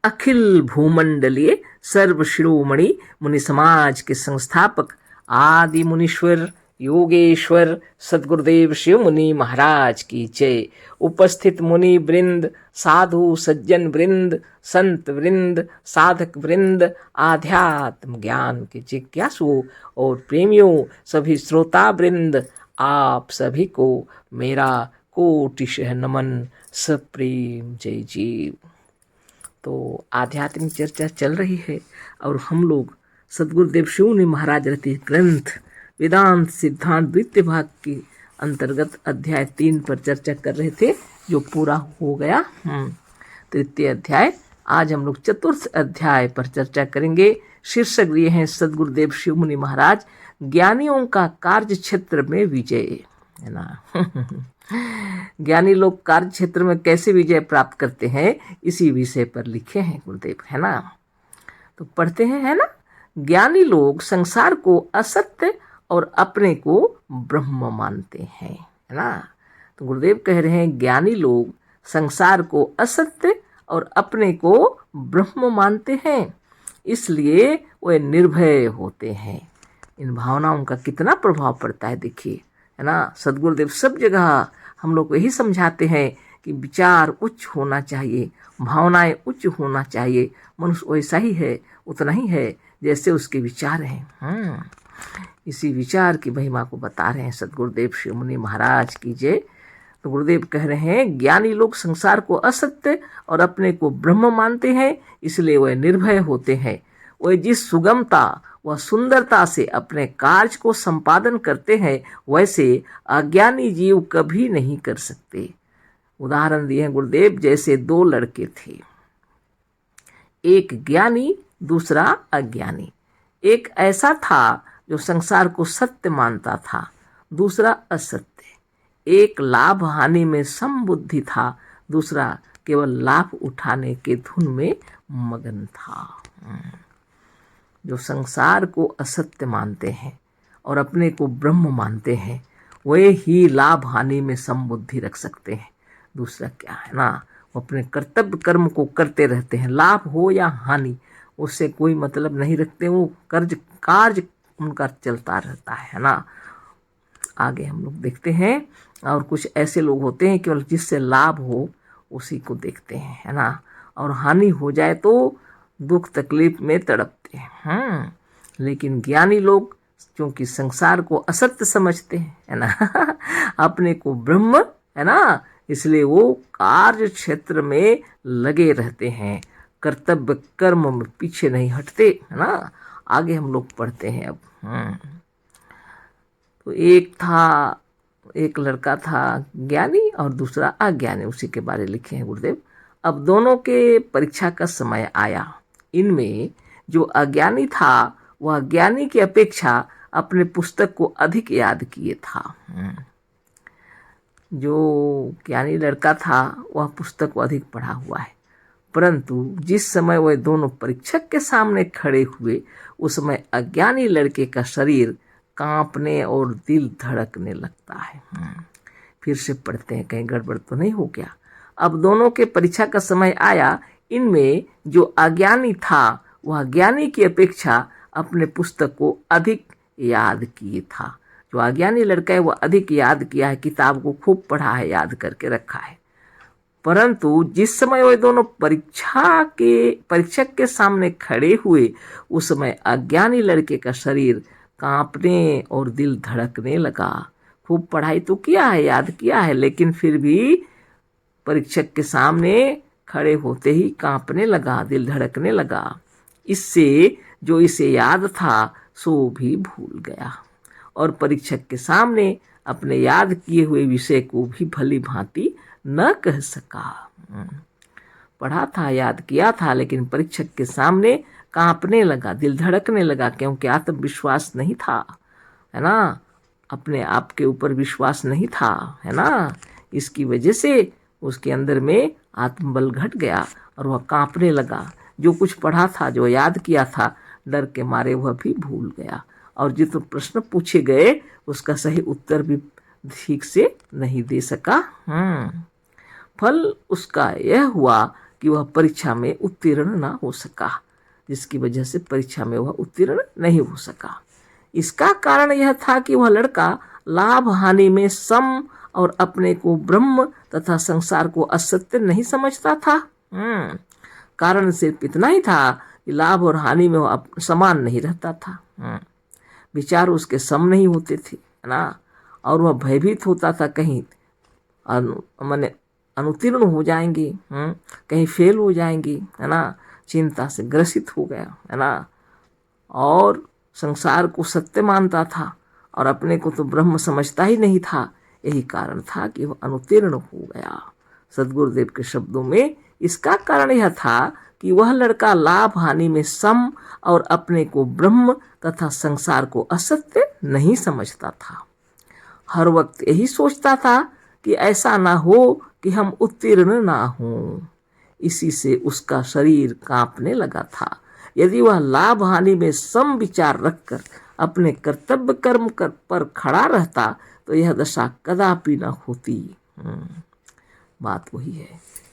अखिल भूमंडलीय सर्वशिरोमणि मुनि समाज के संस्थापक आदि मुनीश्वर योगेश्वर सद्गुरुदेव शिव मुनि महाराज की जय। उपस्थित मुनि वृंद, साधु सज्जन वृंद, संत वृंद, साधक वृंद, आध्यात्म ज्ञान के जिज्ञासुओं और प्रेमियों, सभी श्रोता वृंद, आप सभी को मेरा कोटिशः नमन, सप्रेम जय जीव। तो आध्यात्मिक चर्चा चल रही है और हम लोग सद्गुरुदेव शिव मुनि महाराज रचित ग्रंथ वेदांत सिद्धांत द्वितीय भाग के अंतर्गत अध्याय 3 पर चर्चा कर रहे थे, जो पूरा हो गया तृतीय अध्याय। आज हम लोग चतुर्थ अध्याय पर चर्चा करेंगे। शीर्षक दिए हैं सद्गुरुदेव शिव मुनि महाराज ज्ञानियों का कार्य क्षेत्र में विजय, है ना। ज्ञानी लोग कार्य क्षेत्र में कैसे विजय प्राप्त करते हैं, इसी विषय पर लिखे हैं गुरुदेव, है ना। तो पढ़ते हैं, है ना। ज्ञानी लोग संसार को असत्य और अपने को ब्रह्म मानते हैं, है ना। तो गुरुदेव कह रहे हैं ज्ञानी लोग संसार को असत्य और अपने को ब्रह्म मानते हैं, इसलिए वे निर्भय होते हैं। इन भावनाओं का कितना प्रभाव पड़ता है देखिए, है ना। सद्गुरुदेव सब जगह हम लोग को यही समझाते हैं कि विचार उच्च होना चाहिए, भावनाएं उच्च होना चाहिए। मनुष्य वैसा ही है, उतना ही है जैसे उसके विचार हैं। इसी विचार की महिमा को बता रहे हैं सद्गुरुदेव शिव मुनि महाराज की जय। तो गुरुदेव कह रहे हैं ज्ञानी लोग संसार को असत्य और अपने को ब्रह्म मानते हैं, इसलिए वह निर्भय होते हैं। वह जिस सुगमता व सुंदरता से अपने कार्य को संपादन करते हैं, वैसे अज्ञानी जीव कभी नहीं कर सकते। उदाहरण दिए हैं गुरुदेव, जैसे 2 लड़के थे, एक ज्ञानी दूसरा अज्ञानी। एक ऐसा था जो संसार को सत्य मानता था, दूसरा असत्य। एक लाभ हानि में समबुद्धि था, दूसरा केवल लाभ उठाने के धुन में मगन था। जो संसार को असत्य मानते हैं और अपने को ब्रह्म मानते हैं, वे ही लाभ हानि में समबुद्धि रख सकते हैं। दूसरा क्या है ना, वो अपने कर्तव्य कर्म को करते रहते हैं, लाभ हो या हानि उससे कोई मतलब नहीं रखते। वो कार्य उनका चलता रहता है ना। आगे हम लोग देखते हैं, और कुछ ऐसे लोग होते हैं केवल जिससे लाभ हो उसी को देखते हैं, है ना। और हानि हो जाए तो दुख तकलीफ में तड़पते हैं। लेकिन ज्ञानी लोग क्योंकि संसार को असत्य समझते हैं, है ना, अपने को ब्रह्म, है ना, इसलिए वो कार्य क्षेत्र में लगे रहते हैं, कर्तव्य कर्म में पीछे नहीं हटते, है ना। आगे हम लोग पढ़ते हैं अब। तो एक लड़का था ज्ञानी और दूसरा अज्ञानी, उसी के बारे लिखे हैं गुरुदेव। अब दोनों के परीक्षा का समय आया। इनमें जो अज्ञानी था वह ज्ञानी की अपेक्षा अपने पुस्तक को अधिक याद किए था। जो ज्ञानी लड़का था वह पुस्तक को अधिक पढ़ा हुआ है, परंतु जिस समय वह दोनों परीक्षक के सामने खड़े हुए, उस समय अज्ञानी लड़के का शरीर कांपने और दिल धड़कने लगता है। फिर से पढ़ते हैं, कहीं गड़बड़ तो नहीं हो गया। अब दोनों के परीक्षा का समय आया। इनमें जो अज्ञानी था वह ज्ञानी की अपेक्षा अपने पुस्तक को अधिक याद किए था। जो अज्ञानी लड़का है वह अधिक याद किया है, किताब को खूब पढ़ा है, याद करके रखा है। परंतु जिस समय वे दोनों परीक्षक के सामने खड़े हुए, उस समय अज्ञानी लड़के का शरीर कांपने और दिल धड़कने लगा। खूब पढ़ाई तो किया है, याद किया है, लेकिन फिर भी परीक्षक के सामने खड़े होते ही कांपने लगा, दिल धड़कने लगा। इससे जो इसे याद था सो भी भूल गया और परीक्षक के सामने अपने याद किए हुए विषय को भी भली भांति न कह सका। पढ़ा था, याद किया था, लेकिन परीक्षक के सामने कांपने लगा, दिल धड़कने लगा, क्योंकि आत्मविश्वास नहीं था, है ना। अपने आप के ऊपर विश्वास नहीं था, है ना। इसकी वजह से उसके अंदर में आत्मबल घट गया और वह कांपने लगा। जो कुछ पढ़ा था, जो याद किया था, डर के मारे वह भी भूल गया और जितने प्रश्न पूछे गए उसका सही उत्तर भी ठीक से नहीं दे सका। फल उसका यह हुआ कि वह परीक्षा में उत्तीर्ण ना हो सका, जिसकी वजह से परीक्षा में वह उत्तीर्ण नहीं हो सका। इसका कारण यह था कि वह लड़का लाभ हानि में सम और अपने को ब्रह्म तथा संसार को असत्य नहीं समझता था। कारण सिर्फ इतना ही था कि लाभ और हानि में वह समान नहीं रहता था। विचार उसके सम नहीं होते थे, है ना, और वह भयभीत होता था, कहीं माने अनुत्तीर्ण हो जाएंगे, कहीं फेल हो जाएंगे, है ना, चिंता से ग्रसित हो गया, है ना, और संसार को सत्य मानता था और अपने को तो ब्रह्म समझता ही नहीं था। यही कारण था कि वह अनुत्तीर्ण हो गया। सद्गुरुदेव के शब्दों में इसका कारण यह था कि वह लड़का लाभ हानि में सम और अपने को ब्रह्म तथा संसार को असत्य नहीं समझता था। हर वक्त यही सोचता था कि ऐसा ना हो कि हम उत्तीर्ण ना हों। इसी से उसका शरीर कांपने लगा था। यदि वह लाभ हानि में सम विचार रखकर अपने कर्तव्य कर्म पर खड़ा रहता तो यह दशा कदापि न होती। बात वही है,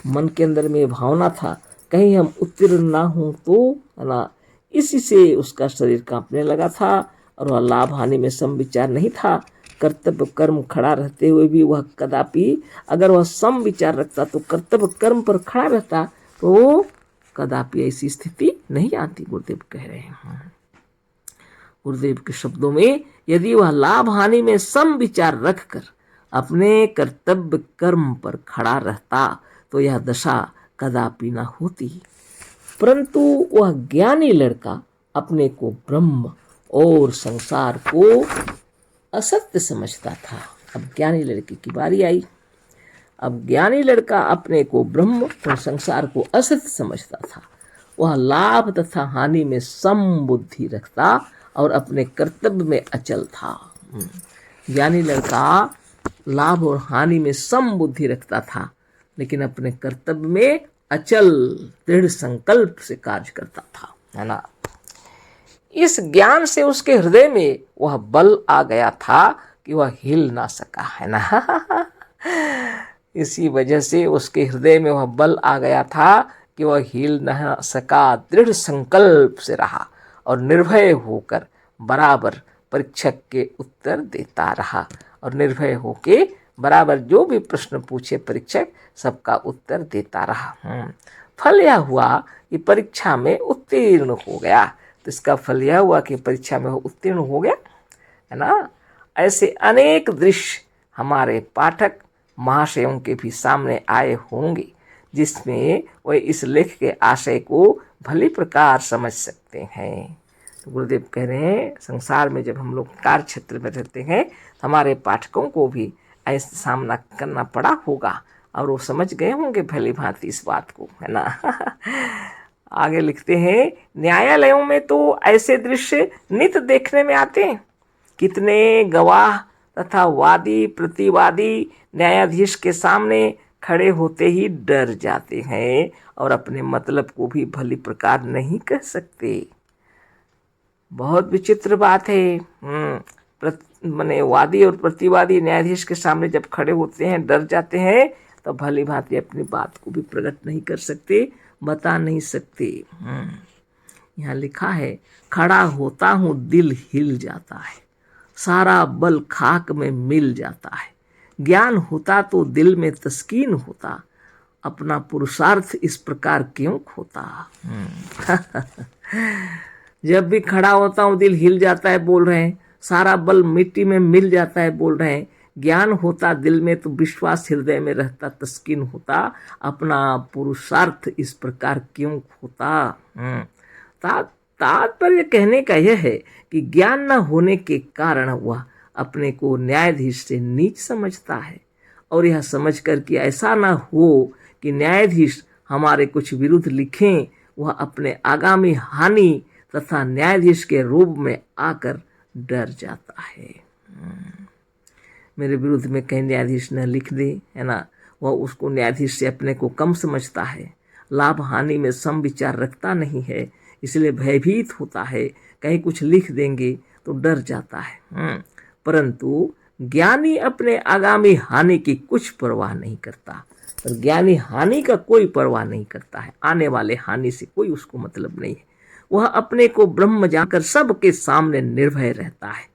मन के अंदर में भावना था कहीं हम उत्तीर्ण ना हो तो, है ना, इसी से उसका शरीर कांपने लगा था और वह लाभ हानि में सम विचार नहीं था। कर्तव्य कर्म खड़ा रहते हुए भी वह कदापि, अगर वह सम विचार रखता तो कर्तव्य कर्म पर खड़ा रहता तो कदापि ऐसी स्थिति नहीं आती, गुरुदेव कह रहे हैं। गुरुदेव के शब्दों में यदि वह लाभ हानि में सम विचार रखकर अपने कर्तव्य कर्म पर खड़ा रहता तो यह दशा कदापि न होती। परंतु वह ज्ञानी लड़का अपने को ब्रह्म और संसार को असत्य समझता था। अब ज्ञानी लड़के की बारी आई। अब ज्ञानी लड़का अपने को ब्रह्म और संसार को असत्य समझता था। वह लाभ तथा हानि में सम बुद्धि रखता और अपने कर्तव्य में अचल था। ज्ञानी लड़का लाभ और हानि में सम बुद्धि रखता था, लेकिन अपने कर्तव्य में अचल दृढ़ संकल्प से कार्य करता था, है ना। इस ज्ञान से उसके हृदय में वह बल आ गया था कि वह हिल ना सका, है ना। इसी वजह से उसके हृदय में वह बल आ गया था कि वह हिल न सका, दृढ़ संकल्प से रहा और निर्भय होकर बराबर परीक्षक के उत्तर देता रहा। और निर्भय होके बराबर जो भी प्रश्न पूछे परीक्षक सबका उत्तर देता रहा। फल यह हुआ कि परीक्षा में उत्तीर्ण हो गया। तो इसका फल यह हुआ कि परीक्षा में उत्तीर्ण हो गया, है ना। ऐसे अनेक दृश्य हमारे पाठक महाशयों के भी सामने आए होंगे, जिसमें वे इस लेख के आशय को भली प्रकार समझ सकते हैं। तो गुरुदेव कह रहे हैं, संसार में जब हम लोग कार्य क्षेत्र में रहते हैं तो हमारे पाठकों को भी ऐसा सामना करना पड़ा होगा और वो समझ गए होंगे भली भांति इस बात को, है ना। आगे लिखते हैं, न्यायालयों में तो ऐसे दृश्य नित देखने में आते हैं। कितने गवाह तथा वादी प्रतिवादी न्यायाधीश के सामने खड़े होते ही डर जाते हैं और अपने मतलब को भी भली प्रकार नहीं कह सकते। बहुत विचित्र बात है। माने वादी और प्रतिवादी न्यायाधीश के सामने जब खड़े होते हैं डर जाते हैं तो भली भांति अपनी बात को भी प्रकट नहीं कर सकते, बता नहीं सकते। यहाँ लिखा है, खड़ा होता हूँ दिल हिल जाता है, सारा बल खाक में मिल जाता है। ज्ञान होता तो दिल में तस्कीन होता, अपना पुरुषार्थ इस प्रकार क्यों खोता। जब भी खड़ा होता हूँ दिल हिल जाता है बोल रहे हैं, सारा बल मिट्टी में मिल जाता है बोल रहे हैं। ज्ञान होता दिल में तो विश्वास हृदय में रहता, तस्कीन होता, अपना पुरुषार्थ इस प्रकार क्यों खोता। तात्पर्य कहने का यह है कि ज्ञान न होने के कारण वह अपने को न्यायाधीश से नीच समझता है और यह समझकर कि ऐसा न हो कि न्यायाधीश हमारे कुछ विरुद्ध लिखें, वह अपने आगामी हानि तथा न्यायाधीश के रूप में आकर डर जाता है। मेरे विरुद्ध में कहीं न्यायाधीश न लिख दे, है ना, वह उसको न्यायाधीश से अपने को कम समझता है, लाभ हानि में सम विचार रखता नहीं है, इसलिए भयभीत होता है, कहीं कुछ लिख देंगे तो डर जाता है। परंतु ज्ञानी अपने आगामी हानि की कुछ परवाह नहीं करता, और ज्ञानी हानि का कोई परवाह नहीं करता है, आने वाले हानि से कोई उसको मतलब नहीं है। वह अपने को ब्रह्म जानकर सबके सामने निर्भय रहता है।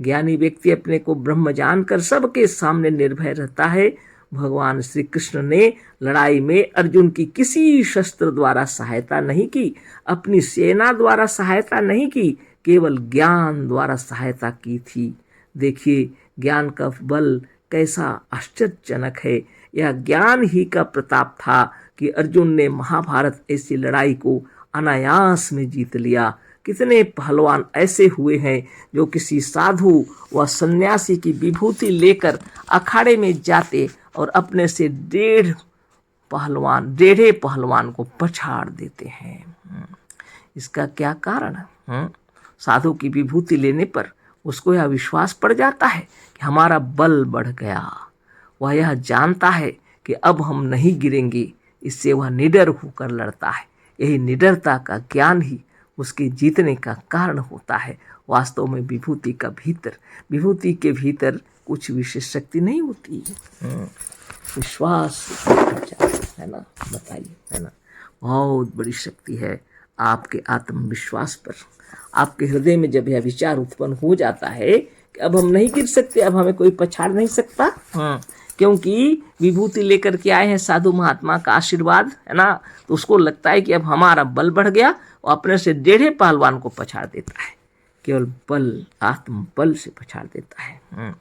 ज्ञानी व्यक्ति अपने को ब्रह्म जानकर सबके सामने निर्भय रहता है। भगवान श्री कृष्ण ने लड़ाई में अर्जुन की किसी शस्त्र द्वारा सहायता नहीं की, अपनी सेना द्वारा सहायता नहीं की, केवल ज्ञान द्वारा सहायता की थी। देखिए ज्ञान का बल कैसा आश्चर्यजनक है। यह ज्ञान ही का प्रताप था कि अर्जुन ने महाभारत ऐसी लड़ाई को अनायास में जीत लिया। कितने पहलवान ऐसे हुए हैं जो किसी साधु व सन्यासी की विभूति लेकर अखाड़े में जाते और अपने से डेढ़े पहलवान को पछाड़ देते हैं। इसका क्या कारण है? साधु की विभूति लेने पर उसको यह विश्वास पड़ जाता है कि हमारा बल बढ़ गया। वह यह जानता है कि अब हम नहीं गिरेंगे, इससे वह निडर होकर लड़ता है। यही निडरता का ज्ञान ही उसके जीतने का कारण होता है। वास्तव में विभूति के भीतर कुछ विशेष शक्ति नहीं होती है, विश्वास है ना, बताइए, है ना, बहुत बड़ी शक्ति है आपके आत्मविश्वास पर। आपके हृदय में जब यह विचार उत्पन्न हो जाता है कि अब हम नहीं गिर सकते, अब हमें कोई पछाड़ नहीं सकता, क्योंकि विभूति लेकर के आए हैं साधु महात्मा का आशीर्वाद, है ना, तो उसको लगता है कि अब हमारा बल बढ़ गया, और अपने से डेढ़े पहलवान को पछाड़ देता है। केवल बल, आत्म बल से पछाड़ देता है।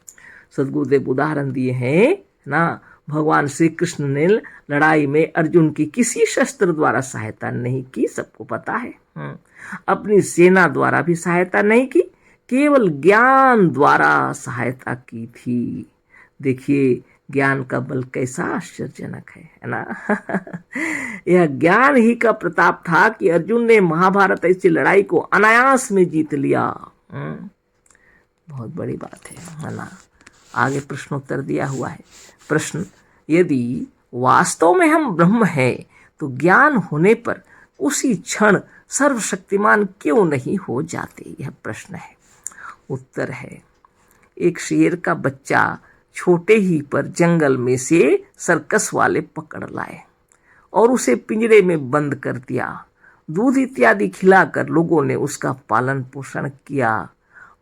सदगुरुदेव उदाहरण दिए हैं ना, भगवान श्री कृष्ण ने लड़ाई में अर्जुन की किसी शस्त्र द्वारा सहायता नहीं की, सबको पता है। अपनी सेना द्वारा भी सहायता नहीं की, केवल ज्ञान द्वारा सहायता की थी। देखिए ज्ञान का बल कैसा आश्चर्यजनक है ना। यह ज्ञान ही का प्रताप था कि अर्जुन ने महाभारत ऐसी लड़ाई को अनायास में जीत लिया। बहुत बड़ी बात है ना। आगे प्रश्नोत्तर दिया हुआ है। प्रश्न, यदि वास्तव में हम ब्रह्म हैं तो ज्ञान होने पर उसी क्षण सर्वशक्तिमान क्यों नहीं हो जाते? यह प्रश्न है। उत्तर है, एक शेर का बच्चा छोटे ही पर जंगल में से सर्कस वाले पकड़ लाए और उसे पिंजरे में बंद कर दिया। दूध इत्यादि खिलाकर लोगों ने उसका पालन पोषण किया।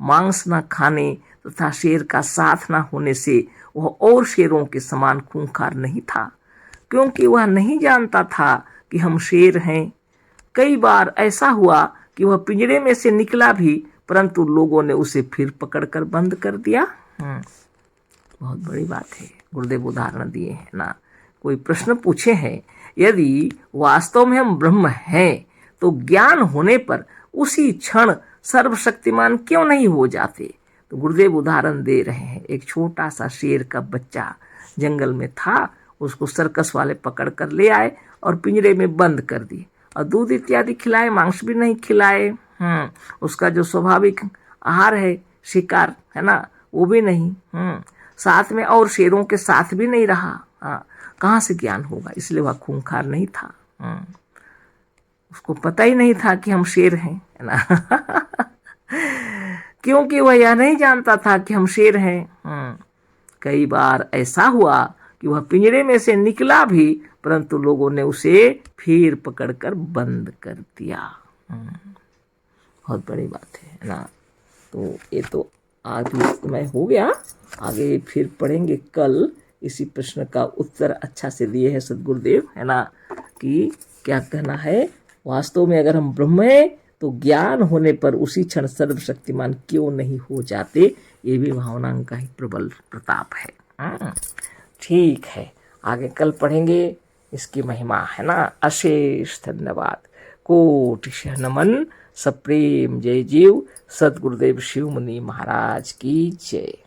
मांस न खाने तथा शेर का साथ न होने से वह और शेरों के समान खूंखार नहीं था, क्योंकि वह नहीं जानता था कि हम शेर हैं। कई बार ऐसा हुआ कि वह पिंजरे में से निकला भी, परंतु लोगों ने उसे फिर पकड़कर बंद कर दिया। बहुत बड़ी बात है। गुरुदेव उदाहरण दिए हैं ना। कोई प्रश्न पूछे हैं, यदि वास्तव में हम ब्रह्म हैं तो ज्ञान होने पर उसी क्षण सर्वशक्तिमान क्यों नहीं हो जाते? तो गुरुदेव उदाहरण दे रहे हैं। एक छोटा सा शेर का बच्चा जंगल में था, उसको सर्कस वाले पकड़ कर ले आए और पिंजरे में बंद कर दिए और दूध इत्यादि खिलाए, मांस भी नहीं खिलाए। उसका जो स्वाभाविक आहार है शिकार, है ना, वो भी नहीं। साथ में और शेरों के साथ भी नहीं रहा। कहाँ से ज्ञान होगा? इसलिए वह खूंखार नहीं था। उसको पता ही नहीं था कि हम शेर हैं, है ना। क्योंकि वह यह नहीं जानता था कि हम शेर हैं। कई बार ऐसा हुआ कि वह पिंजरे में से निकला भी, परंतु लोगों ने उसे फिर पकड़कर बंद कर दिया। बहुत बड़ी बात है ना। तो ये तो आज समय हो गया, आगे फिर पढ़ेंगे कल। इसी प्रश्न का उत्तर अच्छा से दिए हैं सदगुरुदेव, है ना, कि क्या कहना है, वास्तव में अगर हम ब्रह्म हैं तो ज्ञान होने पर उसी क्षण सर्वशक्तिमान क्यों नहीं हो जाते? ये भी भावना का ही प्रबल प्रताप है। ठीक है, आगे कल पढ़ेंगे इसकी महिमा, है ना। अशेष धन्यवाद, कोटिशः नमन, सप्रेम जय जीव। सद्गुरुदेव शिव मुनि महाराज की जय।